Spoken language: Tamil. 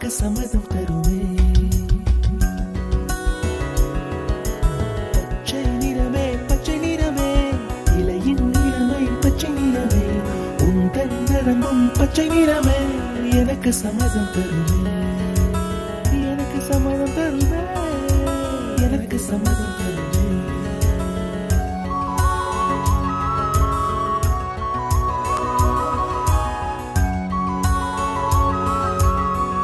எனக்கு சம்மதம் தருவே. பச்சை நிறமே பச்சை நிறமே, இலையின் நிறமை பச்சை நிறமே, உந்தன் நிறமும் பச்சை நிறமே, எனக்கு சம்மதம் தருவே, எனக்கு சம்மதம் தருவே, எனக்கு சம்மதம் தருவே.